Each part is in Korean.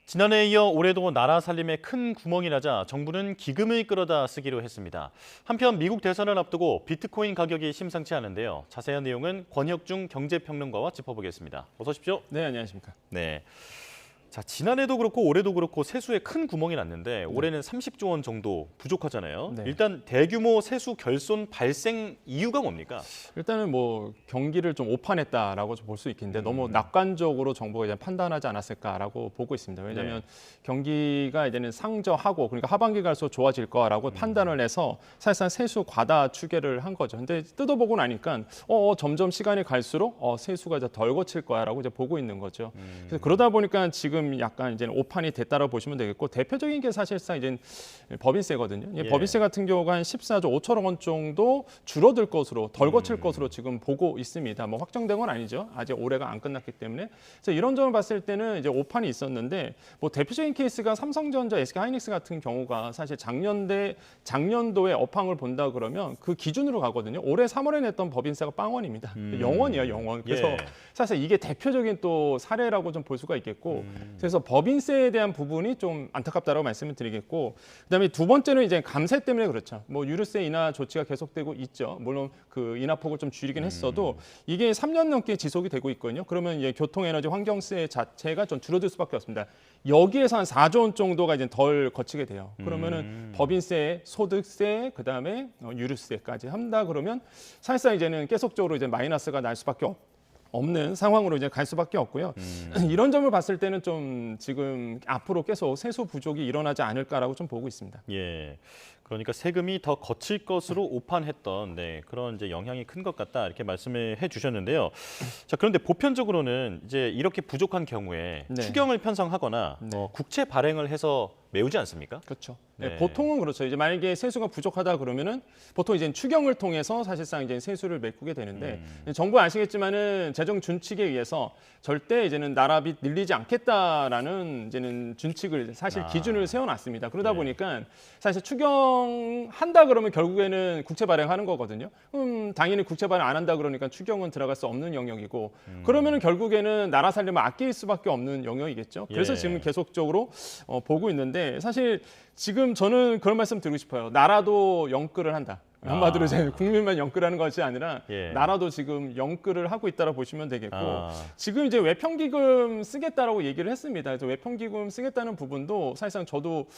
지난해에 이어 올해도 나라 살림에 큰 구멍이 나자 정부는 기금을 끌어다 쓰기로 했습니다. 한편 미국 대선을 앞두고 비트코인 가격이 심상치 않은데요. 자세한 내용은 권혁중 경제평론가와 짚어보겠습니다. 어서 오십시오. 네, 안녕하십니까. 네. 자, 지난해도 그렇고 올해도 그렇고 세수에 큰 구멍이 났는데 올해는 30조 원 정도 부족하잖아요. 네. 일단 대규모 세수 결손 발생 이유가 뭡니까? 일단은 뭐 경기를 좀 오판했다라고 볼 수 있겠는데 너무 낙관적으로 정부가 이제 판단하지 않았을까라고 보고 있습니다. 왜냐하면 경기가 이제는 상저하고 그러니까 하반기 갈수록 좋아질 거라고 판단을 해서 사실상 세수 과다 추계를 한 거죠. 근데 뜯어보고 나니까 점점 시간이 갈수록 세수가 이제 덜 거칠 거야라고 이제 보고 있는 거죠. 그래서 그러다 보니까 지금 약간 이제 오판이 됐다라고 보시면 되겠고 대표적인 게 사실상 이제 법인세거든요. 예. 법인세 같은 경우가 한 14조 5천억 원 정도 줄어들 것으로 덜 거칠 것으로 지금 보고 있습니다. 뭐 확정된 건 아니죠. 아직 올해가 안 끝났기 때문에. 그래서 이런 점을 봤을 때는 이제 오판이 있었는데 뭐 대표적인 케이스가 삼성전자, SK하이닉스 같은 경우가 사실 작년도에 업황을 본다 그러면 그 기준으로 가거든요. 올해 3월에 냈던 법인세가 0원입니다. 0원이에요, 0원. 그래서 예. 사실 이게 대표적인 또 사례라고 좀 볼 수가 있겠고 그래서 법인세에 대한 부분이 좀 안타깝다라고 말씀을 드리겠고 그다음에 두 번째는 이제 감세 때문에 그렇죠. 뭐 유류세 인하 조치가 계속되고 있죠. 물론 그 인하폭을 좀 줄이긴 했어도 이게 3년 넘게 지속이 되고 있거든요. 그러면 이제 교통에너지 환경세 자체가 좀 줄어들 수밖에 없습니다. 여기에서 한 4조 원 정도가 이제 덜 거치게 돼요. 그러면은 법인세, 소득세, 그다음에 유류세까지 한다 그러면 사실상 이제는 계속적으로 이제 마이너스가 날 수밖에 없는 상황으로 이제 갈 수밖에 없고요. 이런 점을 봤을 때는 좀 지금 앞으로 계속 세수 부족이 일어나지 않을까라고 좀 보고 있습니다. 예. 그러니까 세금이 더 거칠 것으로 오판했던 그런 이제 영향이 큰 것 같다 이렇게 말씀을 해주셨는데요. 자, 그런데 보편적으로는 이제 이렇게 부족한 경우에 네. 추경을 편성하거나 네. 국채 발행을 해서 메우지 않습니까? 그렇죠. 네. 네, 보통은 그렇죠. 이제 만약에 세수가 부족하다 그러면은 보통 이제 추경을 통해서 사실상 이제 세수를 메꾸게 되는데 정부 아시겠지만은 재정 준칙에 의해서 절대 이제는 나라빚 늘리지 않겠다라는 이제는 준칙을 사실 기준을 세워놨습니다. 그러다 네. 보니까 사실 추경한다 그러면 결국에는 국채 발행하는 거거든요. 당연히 국채 발행 안 한다 그러니까 추경은 들어갈 수 없는 영역이고 그러면은 결국에는 나라 살림을 아낄 수밖에 없는 영역이겠죠. 그래서 예. 지금 계속적으로 보고 있는데 사실 지금 저는 그런 말씀 드리고 싶어요. 나라도 영끌을 한다. 한마디로 이제 국민만 영끌하는 것이 아니라 예. 나라도 지금 영끌을 하고 있다고 보시면 되겠고 아. 지금 이제 외평기금 쓰겠다라고 얘기를 했습니다. 그래서 외평기금 쓰겠다는 부분도 사실상 저도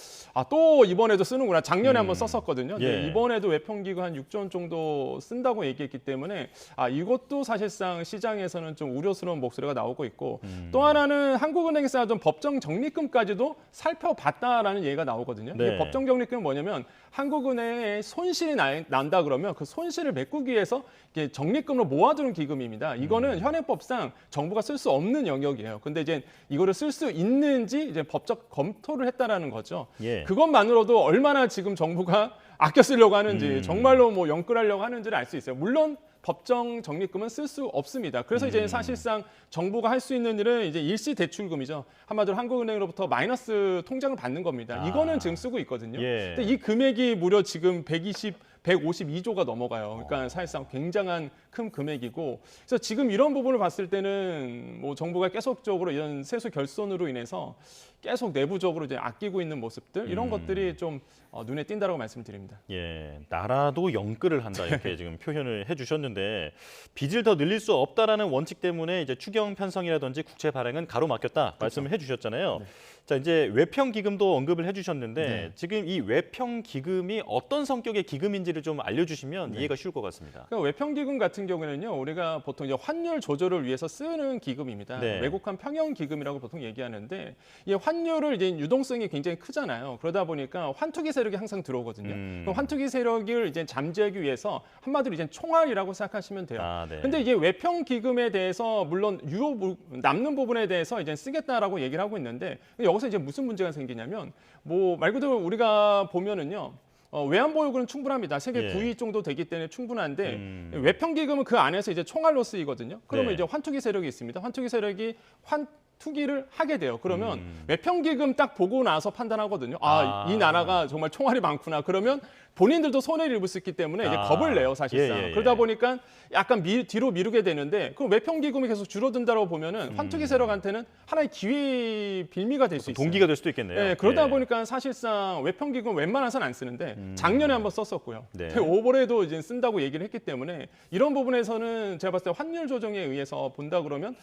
또 이번에도 쓰는구나. 작년에 한번 썼었거든요. 근데 예. 이번에도 외평기금 한 6조 원 정도 쓴다고 얘기했기 때문에 이것도 사실상 시장에서는 좀 우려스러운 목소리가 나오고 있고 또 하나는 한국은행에서 하던 법정 적립금까지도 살펴봤다라는 얘기가 나오거든요. 네. 이게 법정 적립금은 뭐냐면 한국은행에 손실이 난다 그러면 그 손실을 메꾸기 위해서 이게 적립금으로 모아두는 기금입니다. 이거는 현행법상 정부가 쓸 수 없는 영역이에요. 근데 이제 이거를 쓸 수 있는지 이제 법적 검토를 했다라는 거죠. 예. 그것만으로도 얼마나 지금 정부가 아껴 쓰려고 하는지 정말로 뭐 영끌하려고 하는지를 알 수 있어요. 물론 법정 적립금은 쓸 수 없습니다. 그래서 이제 사실상 정부가 할 수 있는 일은 이제 일시 대출금이죠. 한마디로 한국은행으로부터 마이너스 통장을 받는 겁니다. 이거는 지금 쓰고 있거든요. 예. 근데 이 금액이 무려 지금 152조가 넘어가요. 그러니까 사실상 굉장한 큰 금액이고 그래서 지금 이런 부분을 봤을 때는 뭐 정부가 계속적으로 이런 세수 결손으로 인해서 계속 내부적으로 이제 아끼고 있는 모습들 이런 것들이 좀 눈에 띈다라고 말씀드립니다. 예, 나라도 영끌을 한다 이렇게 지금 표현을 해주셨는데 빚을 더 늘릴 수 없다라는 원칙 때문에 이제 추경 편성이라든지 국채 발행은 가로막혔다 말씀을 해주셨잖아요. 자, 이제 외평 기금도 언급을 해주셨는데 지금 이 외평 기금이 어떤 성격의 기금인지를 좀 알려주시면 이해가 쉬울 것 같습니다. 그러니까 외평 기금 같은 경우는요, 우리가 보통 이제 환율 조절을 위해서 쓰는 기금입니다. 네. 외국환 평형 기금이라고 보통 얘기하는데 이 환율을 이제 유동성이 굉장히 크잖아요. 그러다 보니까 환투기 세력이 항상 들어오거든요. 그 환투기 세력을 이제 잠재우기 위해서 한마디로 이제 총알이라고 생각하시면 돼요. 네. 근데 이게 외평 기금에 대해서 물론 남는 부분에 대해서 이제 쓰겠다라고 얘기를 하고 있는데 여기서 이제 무슨 문제가 생기냐면 뭐 말 그대로 우리가 보면은요. 외환 보유고는 충분합니다. 세계 예. 9위 정도 되기 때문에 충분한데 외평 기금은 그 안에서 이제 총알로 쓰이거든요. 그러면 네. 이제 환투기 세력이 있습니다. 환투기 세력이 투기를 하게 돼요. 그러면 외평기금 딱 보고 나서 판단하거든요. 이 나라가 정말 총알이 많구나. 그러면 본인들도 손해를 입을 수 있기 때문에 이제 겁을 내요, 사실상. 예. 그러다 보니까 약간 뒤로 미루게 되는데 그 외평기금이 계속 줄어든다고 보면은 환투기 세력한테는 하나의 기회 빌미가 될 수 있어요. 동기가 될 수도 있겠네요. 네, 그러다 예. 보니까 사실상 외평기금 웬만해서는 안 쓰는데 작년에 한번 썼었고요. 네. 올해도 이제 쓴다고 얘기를 했기 때문에 이런 부분에서는 제가 봤을 때 환율 조정에 의해서 본다 그러면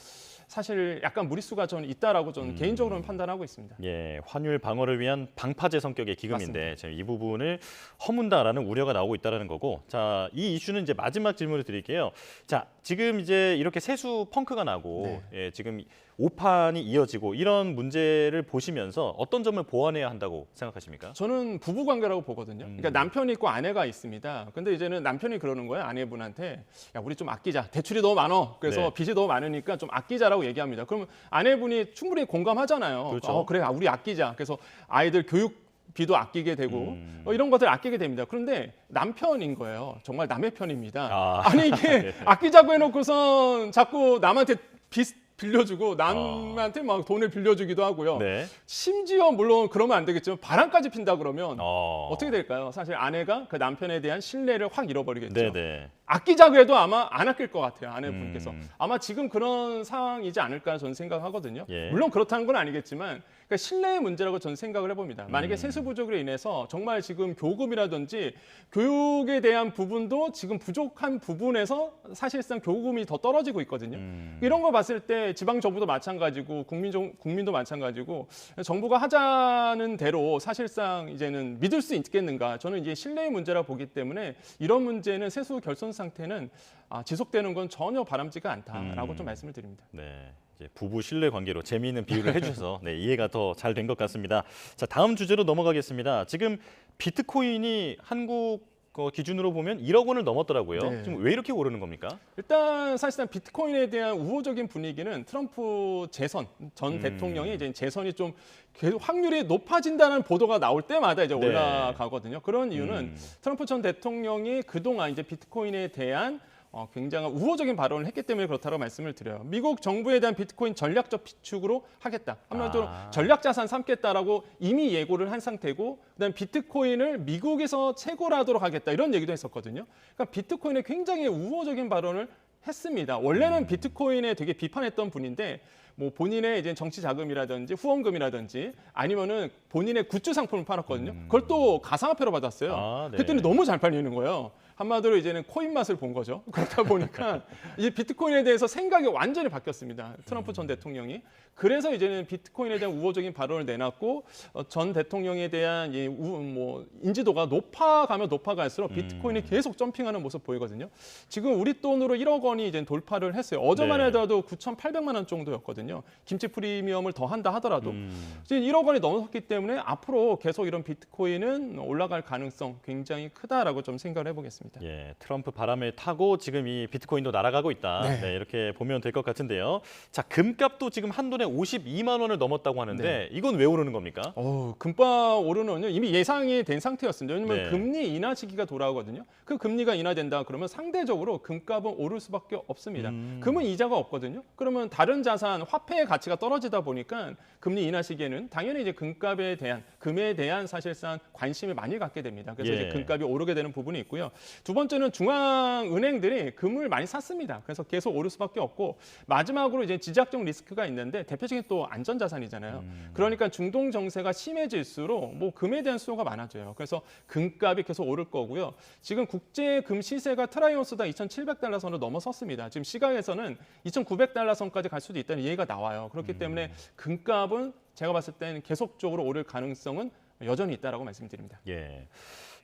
사실 약간 무리수가 좀 있다라고 저는 개인적으로는 판단하고 있습니다. 예, 환율 방어를 위한 방파제 성격의 기금인데 지금 이 부분을 허문다라는 우려가 나오고 있다라는 거고, 자, 이 이슈는 이제 마지막 질문을 드릴게요. 자, 지금 이제 이렇게 세수 펑크가 나고 예, 지금 오판이 이어지고 이런 문제를 보시면서 어떤 점을 보완해야 한다고 생각하십니까? 저는 부부 관계라고 보거든요. 그러니까 남편이 있고 아내가 있습니다. 근데 이제는 남편이 그러는 거예요. 아내분한테 야, 우리 좀 아끼자. 대출이 너무 많어. 그래서 네. 빚이 너무 많으니까 좀 아끼자라고 얘기합니다. 그러면 아내분이 충분히 공감하잖아요. 그렇죠. 그래, 우리 아끼자. 그래서 아이들 교육비도 아끼게 되고 이런 것들 아끼게 됩니다. 그런데 남편인 거예요. 정말 남의 편입니다. 아니 이게 아끼자고 해놓고선 자꾸 남한테 빚 빌려주고 남한테 막 돈을 빌려주기도 하고요. 네. 심지어 물론 그러면 안 되겠지만 바람까지 핀다 그러면 어떻게 어떻게 될까요? 사실 아내가 그 남편에 대한 신뢰를 확 잃어버리겠죠. 네네. 아끼자고 해도 아마 안 아낄 것 같아요. 아내분께서. 아마 지금 그런 상황이지 않을까 저는 생각하거든요. 예. 물론 그렇다는 건 아니겠지만 그러니까 신뢰의 문제라고 저는 생각을 해봅니다. 만약에 세수 부족으로 인해서 정말 지금 교금이라든지 교육에 대한 부분도 지금 부족한 부분에서 사실상 교금이 더 떨어지고 있거든요. 이런 거 봤을 때 지방 정부도 마찬가지고 국민도 마찬가지고 정부가 하자는 대로 사실상 이제는 믿을 수 있겠는가? 저는 이제 신뢰의 문제라 보기 때문에 이런 문제는 세수 결손 상태는 지속되는 건 전혀 바람직하지 않다라고 좀 말씀을 드립니다. 네. 이제 부부 신뢰 관계로 재미있는 비유를 해주셔서 네, 이해가 더 잘 된 것 같습니다. 자, 다음 주제로 넘어가겠습니다. 지금 비트코인이 한국 기준으로 보면 1억 원을 넘었더라고요. 네. 지금 왜 이렇게 오르는 겁니까? 일단 사실상 비트코인에 대한 우호적인 분위기는 트럼프 전 대통령이 이제 재선이 좀 계속 확률이 높아진다는 보도가 나올 때마다 이제 네. 올라가거든요. 그런 이유는 트럼프 전 대통령이 그동안 이제 비트코인에 대한 굉장한 우호적인 발언을 했기 때문에 그렇다고 말씀을 드려요. 미국 정부에 대한 비트코인 전략적 비축으로 하겠다. 한마디로 전략 자산 삼겠다라고 이미 예고를 한 상태고, 그다음 비트코인을 미국에서 채굴 하도록 하겠다. 이런 얘기도 했었거든요. 그러니까 비트코인에 굉장히 우호적인 발언을 했습니다. 원래는 비트코인에 되게 비판했던 분인데 뭐 본인의 이제 정치 자금이라든지 후원금이라든지 아니면은 본인의 굿즈 상품을 팔았거든요. 그걸 또 가상화폐로 받았어요. 네. 그랬더니 너무 잘 팔리는 거예요. 한마디로 이제는 코인 맛을 본 거죠. 그렇다 보니까 이 비트코인에 대해서 생각이 완전히 바뀌었습니다. 트럼프 전 대통령이. 그래서 이제는 비트코인에 대한 우호적인 발언을 내놨고 전 대통령에 대한 인지도가 높아가면 높아갈수록 비트코인이 계속 점핑하는 모습 보이거든요. 지금 우리 돈으로 1억 원이 이제 돌파를 했어요. 어제만 네. 해도 9,800만 원 정도였거든요. 김치 프리미엄을 더 한다 하더라도 지금 1억 원이 넘었기 때문에 앞으로 계속 이런 비트코인은 올라갈 가능성 굉장히 크다라고 좀 생각을 해보겠습니다. 예, 트럼프 바람을 타고 지금 이 비트코인도 날아가고 있다. 네. 네, 이렇게 보면 될 것 같은데요. 자, 금값도 지금 한돈에 52만 원을 넘었다고 하는데 이건 왜 오르는 겁니까? 금바 오르는요 이미 예상이 된 상태였습니다. 왜냐하면 네. 금리 인하 시기가 돌아오거든요. 그 금리가 인하된다 그러면 상대적으로 금값은 오를 수밖에 없습니다. 금은 이자가 없거든요. 그러면 다른 자산, 화폐의 가치가 떨어지다 보니까 금리 인하 시기에는 당연히 이제 금에 대한 사실상 관심을 많이 갖게 됩니다. 그래서 예. 이제 금값이 오르게 되는 부분이 있고요. 두 번째는 중앙은행들이 금을 많이 샀습니다. 그래서 계속 오를 수밖에 없고 마지막으로 이제 지정학적 리스크가 있는데 대표적인 또 안전자산이잖아요. 그러니까 중동 정세가 심해질수록 뭐 금에 대한 수요가 많아져요. 그래서 금값이 계속 오를 거고요. 지금 국제 금 시세가 트라이온스당 2,700달러 선을 넘어섰습니다. 지금 시가에서는 2,900달러 선까지 갈 수도 있다는 얘기가 나와요. 그렇기 때문에 금값은 제가 봤을 때는 계속적으로 오를 가능성은 여전히 있다라고 말씀드립니다. 예.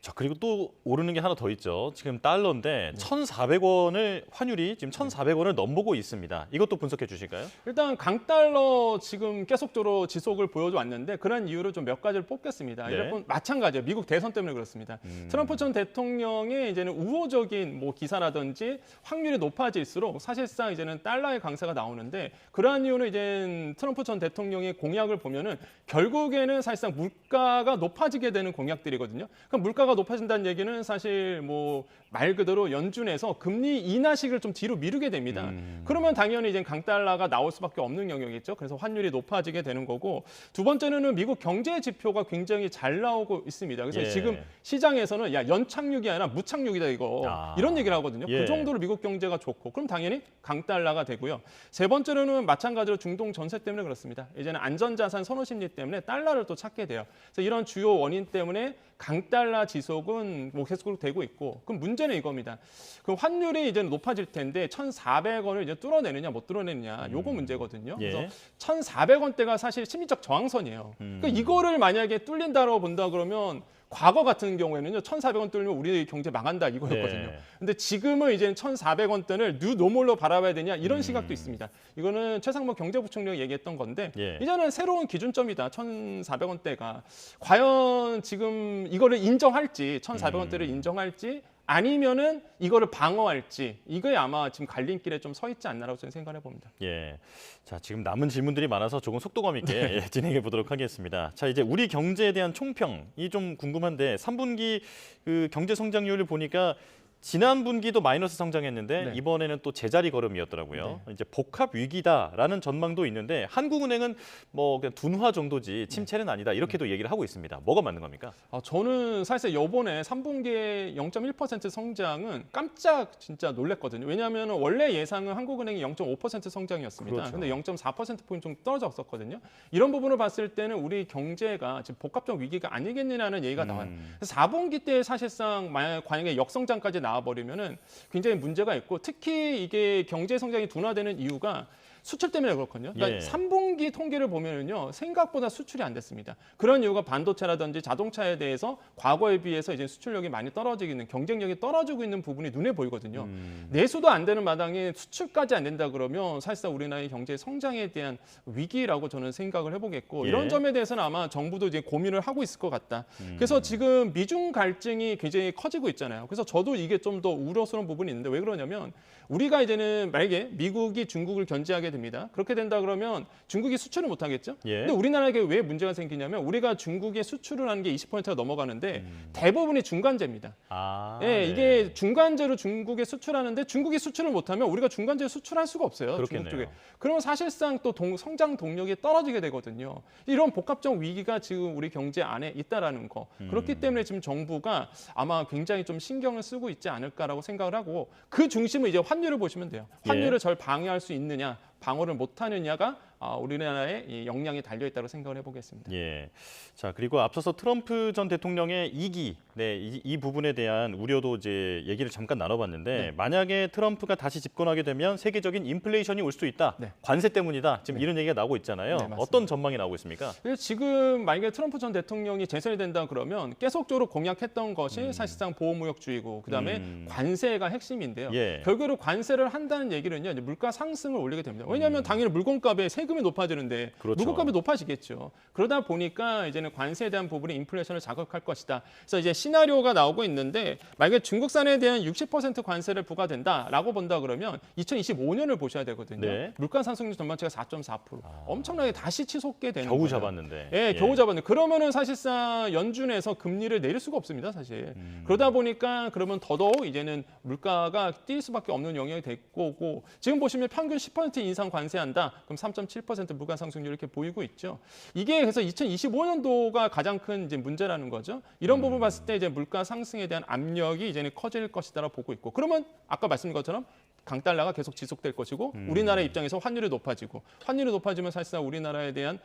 자, 그리고 또 오르는 게 하나 더 있죠. 지금 달러인데 1,400원을 환율이 지금 1,400원을 넘보고 있습니다. 이것도 분석해 주실까요? 일단 강달러 지금 계속적으로 지속을 보여왔는데 그런 이유로 좀 몇 가지를 뽑겠습니다. 네. 이런 마찬가지예요. 미국 대선 때문에 그렇습니다. 트럼프 전 대통령의 이제는 우호적인 뭐 기사라든지 확률이 높아질수록 사실상 이제는 달러의 강세가 나오는데 그러한 이유는 이제 트럼프 전 대통령의 공약을 보면은 결국에는 사실상 물가가 높아지게 되는 공약들이거든요. 그럼 물가가 물가가 높아진다는 얘기는 사실 뭐 말 그대로 연준에서 금리 인하식을 좀 뒤로 미루게 됩니다. 그러면 당연히 이제 강달러가 나올 수밖에 없는 영역이겠죠. 그래서 환율이 높아지게 되는 거고, 두 번째는 미국 경제 지표가 굉장히 잘 나오고 있습니다. 그래서 예. 지금 시장에서는 야, 연착륙이 아니라 무착륙이다 이거 이런 얘기를 하거든요. 예. 그 정도로 미국 경제가 좋고, 그럼 당연히 강달러가 되고요. 세 번째로는 마찬가지로 중동 전세 때문에 그렇습니다. 이제는 안전자산 선호 심리 때문에 달러를 또 찾게 돼요. 그래서 이런 주요 원인 때문에 강달러 지속은 뭐 계속 되고 있고, 그럼 문제는 이겁니다. 그럼 환율이 이제 높아질 텐데 1,400원을 이제 뚫어내느냐 못 뚫어내느냐 요거 문제거든요. 예. 그래서 1,400원대가 사실 심리적 저항선이에요. 그러니까 이거를 만약에 뚫린다고 본다 그러면 과거 같은 경우에는요, 1,400원 뚫리면 우리 경제 망한다 이거였거든요. 네. 근데 지금은 이제는 1,400원대를 뉴 노멀로 바라봐야 되냐 이런 시각도 있습니다. 이거는 최상목 경제부총리가 얘기했던 건데 예. 이제는 새로운 기준점이다. 1,400원대가 과연 지금 이거를 인정할지, 1,400원대를 인정할지 아니면은 이거를 방어할지, 이게 아마 지금 갈림길에 좀 서 있지 않나라고 저는 생각해 봅니다. 예. 자, 지금 남은 질문들이 많아서 조금 속도감 있게 예, 진행해 보도록 하겠습니다. 자, 이제 우리 경제에 대한 총평이 좀 궁금한데 3분기 그 경제 성장률을 보니까 지난 분기도 마이너스 성장했는데 네. 이번에는 또 제자리 걸음이었더라고요. 이제 복합 위기다라는 전망도 있는데 한국은행은 뭐 그냥 둔화 정도지 침체는 아니다 이렇게도 얘기를 하고 있습니다. 뭐가 맞는 겁니까? 저는 사실 이번에 3분기에 0.1% 성장은 깜짝 진짜 놀랐거든요. 왜냐하면 원래 예상은 한국은행이 0.5% 성장이었습니다. 그렇죠. 근데 0.4%포인트 좀 떨어졌었거든요. 이런 부분을 봤을 때는 우리 경제가 지금 복합적 위기가 아니겠느냐는 얘기가 나와요. 그래서 4분기 때 사실상 만약에 역성장까지 나와버리면은 굉장히 문제가 있고, 특히 이게 경제 성장이 둔화되는 이유가 수출 때문에 그렇거든요. 그러니까 예. 3분기 통계를 보면은요, 생각보다 수출이 안 됐습니다. 그런 이유가 반도체라든지 자동차에 대해서 과거에 비해서 이제 수출력이 많이 떨어지고 있는, 경쟁력이 떨어지고 있는 부분이 눈에 보이거든요. 내수도 안 되는 마당에 수출까지 안 된다 그러면 사실상 우리나라의 경제 성장에 대한 위기라고 저는 생각을 해보겠고, 예. 이런 점에 대해서는 아마 정부도 이제 고민을 하고 있을 것 같다. 그래서 지금 미중 갈등이 굉장히 커지고 있잖아요. 그래서 저도 이게 좀 더 우려스러운 부분이 있는데, 왜 그러냐면 우리가 이제는 만약에 미국이 중국을 견제하게 됩니다. 그렇게 된다 그러면 중국이 수출을 못 하겠죠. 예. 근데 우리나라에게 왜 문제가 생기냐면 우리가 중국에 수출을 하는 게 20%가 넘어가는데 대부분이 중간재입니다. 아, 예, 네. 이게 중간재로 중국에 수출하는데 중국이 수출을 못하면 우리가 중간재 수출할 수가 없어요. 그렇겠네요. 중국 쪽에. 그러면 사실상 또 성장 동력이 떨어지게 되거든요. 이런 복합적 위기가 지금 우리 경제 안에 있다라는 거. 그렇기 때문에 지금 정부가 아마 굉장히 좀 신경을 쓰고 있지 않을까라고 생각을 하고, 그 중심은 이제 환율을 보시면 돼요. 환율을 절 방해할 수 있느냐, 방어를 못하느냐가 우리나라의 이 역량이 달려 있다고 생각을 해보겠습니다. 예. 자, 그리고 앞서서 트럼프 전 대통령의 2기, 네, 이 부분에 대한 우려도 이제 얘기를 잠깐 나눠봤는데 네. 만약에 트럼프가 다시 집권하게 되면 세계적인 인플레이션이 올 수도 있다. 네. 관세 때문이다. 지금 이런 얘기가 나오고 있잖아요. 네, 맞습니다. 어떤 전망이 나오고 있습니까? 지금 만약에 트럼프 전 대통령이 재선이 된다 그러면 계속적으로 공약했던 것이 사실상 보호무역주의고, 그다음에 관세가 핵심인데요. 예. 결국으로 관세를 한다는 얘기는요, 이제 물가 상승을 올리게 됩니다. 왜냐하면 당연히 물건값에 세금이 높아지는데 그렇죠. 물건값이 높아지겠죠. 그러다 보니까 이제는 관세에 대한 부분이 인플레이션을 자극할 것이다. 그래서 이제 시나리오가 나오고 있는데, 만약에 중국산에 대한 60% 관세를 부과된다라고 본다 그러면 2025년을 보셔야 되거든요. 네. 물가 상승률 전망치가 4.4%. 엄청나게 다시 치솟게 되는 겨우 거예요. 잡았는데. 예, 겨우 잡았는데 그러면은 사실상 연준에서 금리를 내릴 수가 없습니다, 사실. 그러다 보니까 그러면 더더욱 이제는 물가가 뛸 수밖에 없는 영역이 될 거고, 지금 보시면 평균 10% 인상 관세한다. 그럼 3.7% 물가 상승률 이렇게 보이고 있죠. 이게 그래서 2025년도가 가장 큰 이제 문제라는 거죠. 이런 부분 봤을 때 이제 물가 상승에 대한 압력이 이제는 커질 것이다라고 보고 있고, 그러면 아까 말씀드린 것처럼 강달러가 계속 지속될 것이고, 우리나라 입장에서 환율이 높아지고, 환율이 높아지면 사실상 우리나라에 대한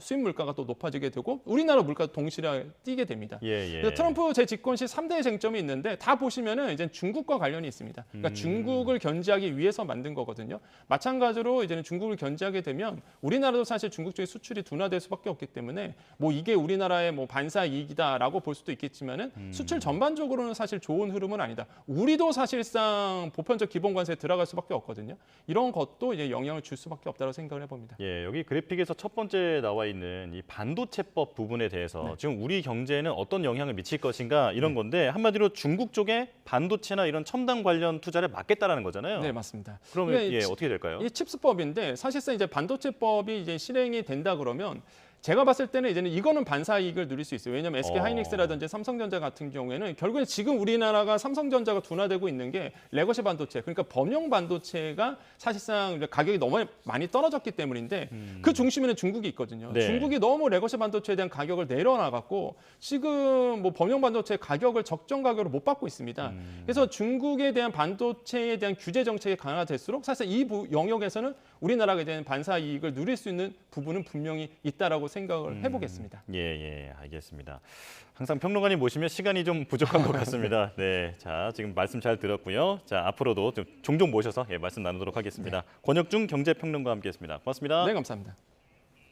수입 물가가 또 높아지게 되고, 우리나라 물가도 동시에 뛰게 됩니다. 예, 예. 그래서 트럼프 재집권 시 3대 쟁점이 있는데 다 보시면은 이제 중국과 관련이 있습니다. 그러니까 중국을 견제하기 위해서 만든 거거든요. 마찬가지로 이제는 중국을 견제하게 되면 우리나라도 사실 중국 쪽의 수출이 둔화될 수밖에 없기 때문에 뭐 이게 우리나라의 뭐 반사 이익이다라고 볼 수도 있겠지만은 수출 전반적으로는 사실 좋은 흐름은 아니다. 우리도 사실상 보편적 기본 관세에 들어갈 수밖에 없거든요. 이런 것도 이제 영향을 줄 수밖에 없다고 생각을 해봅니다. 예, 여기 그래픽에서 첫 번째 나와 있는 이 반도체법 부분에 대해서 지금 우리 경제에는 어떤 영향을 미칠 것인가 이런 건데, 한마디로 중국 쪽에 반도체나 이런 첨단 관련 투자를 막겠다라는 거잖아요. 네, 맞습니다. 그러면 이게 어떻게 될까요? 이 칩스법인데 사실상 이제 반도체법이 이제 실행이 된다 그러면 제가 봤을 때는 이제는 이거는 반사 이익을 누릴 수 있어요. 왜냐하면 SK 어. 하이닉스라든지 삼성전자 같은 경우에는 결국에 지금 우리나라가 삼성전자가 둔화되고 있는 게 레거시 반도체, 그러니까 범용 반도체가 사실상 가격이 너무 많이 떨어졌기 때문인데 그 중심에는 중국이 있거든요. 네. 중국이 너무 레거시 반도체에 대한 가격을 내려놔갖고 지금 뭐 범용 반도체 가격을 적정 가격으로 못 받고 있습니다. 그래서 중국에 대한 반도체에 대한 규제 정책이 강화될수록 사실 이 영역에서는 우리나라가 대한 반사 이익을 누릴 수 있는 부분은 분명히 있다라고 생각을 해보겠습니다. 예, 알겠습니다. 항상 평론가님 모시면 시간이 좀 부족한 것 같습니다. 네, 자 지금 말씀 잘 들었고요. 자 앞으로도 좀 종종 모셔서 말씀 나누도록 하겠습니다. 권혁중 경제평론가와 함께했습니다. 고맙습니다. 네, 감사합니다.